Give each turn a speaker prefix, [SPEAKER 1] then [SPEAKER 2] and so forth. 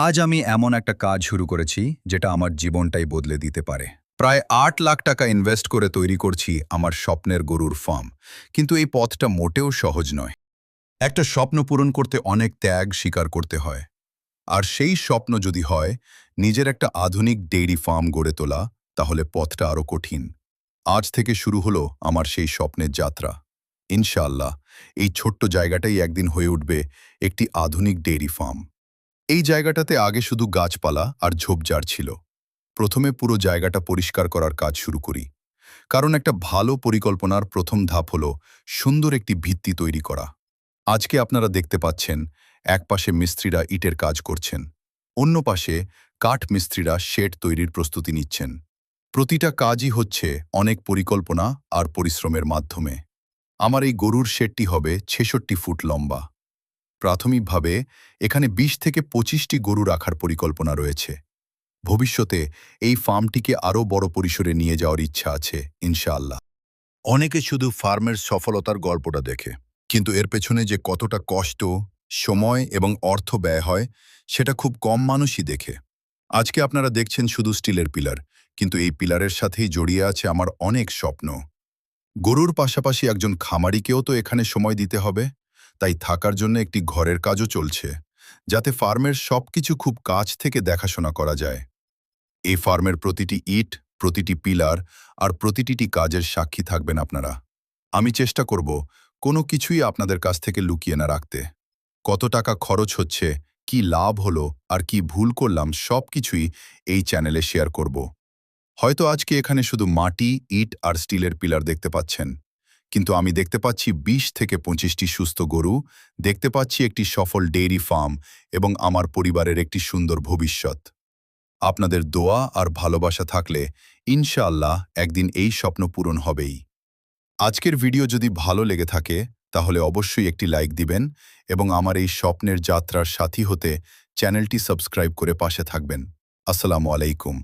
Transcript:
[SPEAKER 1] আজ আমি এমন একটা কাজ শুরু করেছি যেটা আমার জীবনটাই বদলে দিতে পারে। প্রায় ৮ লাখ টাকা ইনভেস্ট করে তৈরি করছি আমার স্বপ্নের গরুর ফার্ম। কিন্তু এই পথটা মোটেও সহজ নয়। একটা স্বপ্ন পূরণ করতে অনেক ত্যাগ স্বীকার করতে হয়। আর সেই স্বপ্ন যদি হয় নিজের একটা আধুনিক ডেইরি ফার্ম গড়ে তোলা, তাহলে পথটা আরও কঠিন। আজ থেকে শুরু হলো আমার সেই স্বপ্নের যাত্রা। ইনশাআল্লাহ এই ছোট্ট জায়গাটাই একদিন হয়ে উঠবে একটি আধুনিক ডেইরি ফার্ম। এই জায়গাটাতে আগে শুধু গাছপালা আর ঝোপঝাড় ছিল। প্রথমে পুরো জায়গাটা পরিষ্কার করার কাজ শুরু করি। কারণ একটা ভালো পরিকল্পনার প্রথম ধাপ হলো সুন্দর একটি ভিত্তি তৈরি করা। আজকে আপনারা দেখতে পাচ্ছেন, এক পাশে মিস্ত্রিরা ইটের কাজ করছেন, অন্য পাশে কাঠ মিস্ত্রিরা শেড তৈরির প্রস্তুতি নিচ্ছেন। প্রতিটা কাজই হচ্ছে অনেক পরিকল্পনা আর পরিশ্রমের মাধ্যমে। আমার এই গরুর শেডটি হবে ৬৬ ফুট লম্বা। প্রাথমিকভাবে এখানে ২০ থেকে ২৫টি গরু রাখার পরিকল্পনা রয়েছে। ভবিষ্যতে এই ফার্মটিকে আরও বড় পরিসরে নিয়ে যাওয়ার ইচ্ছা আছে ইনশাআল্লাহ। অনেকে শুধু ফার্মের সফলতার গল্পটা দেখে, কিন্তু এর পেছনে যে কতটা কষ্ট, সময় এবং অর্থ ব্যয় হয় সেটা খুব কম মানুষই দেখে। আজকে আপনারা দেখছেন শুধু স্টিলের পিলার, কিন্তু এই পিলারের সাথেই জড়িয়ে আছে আমার অনেক স্বপ্ন। গরুর পাশাপাশি একজন খামারিকেও তো এখানে সময় দিতে হবে। তাই থাকার জন্য একটি ঘরের কাজও চলছে, যাতে ফার্মের সবকিছু খুব কাছ থেকে দেখাশোনা করা যায়। এই ফার্মের প্রতিটি ইট, প্রতিটি পিলার আর প্রতিটি কাজের সাক্ষী থাকবেন আপনারা। আমি চেষ্টা করব কোনো কিছুই আপনাদের কাছ থেকে লুকিয়ে না রাখতে। কত টাকা খরচ হচ্ছে, কি লাভ হলো আর কি ভুল করলাম, সবকিছুই এই চ্যানেলে শেয়ার করব। হয়তো আজকে এখানে শুধু মাটি, ইট আর স্টিলের পিলার দেখতে পাচ্ছেন, কিন্তু আমি দেখতে পাচ্ছি ২০ থেকে ২৫টি সুস্থ গরু, দেখতে পাচ্ছি একটি সফল ডেইরি ফার্ম এবং আমার পরিবারের একটি সুন্দর ভবিষ্যৎ। আপনাদের দোয়া আর ভালোবাসা থাকলে ইনশাআল্লাহ একদিন এই স্বপ্ন পূরণ হবেই। আজকের ভিডিও যদি ভালো লেগে থাকে তাহলে অবশ্যই একটি লাইক দিবেন এবং আমার এই স্বপ্নের যাত্রার সাথী হতে চ্যানেলটি সাবস্ক্রাইব করে পাশে থাকবেন। আসসালামু আলাইকুম।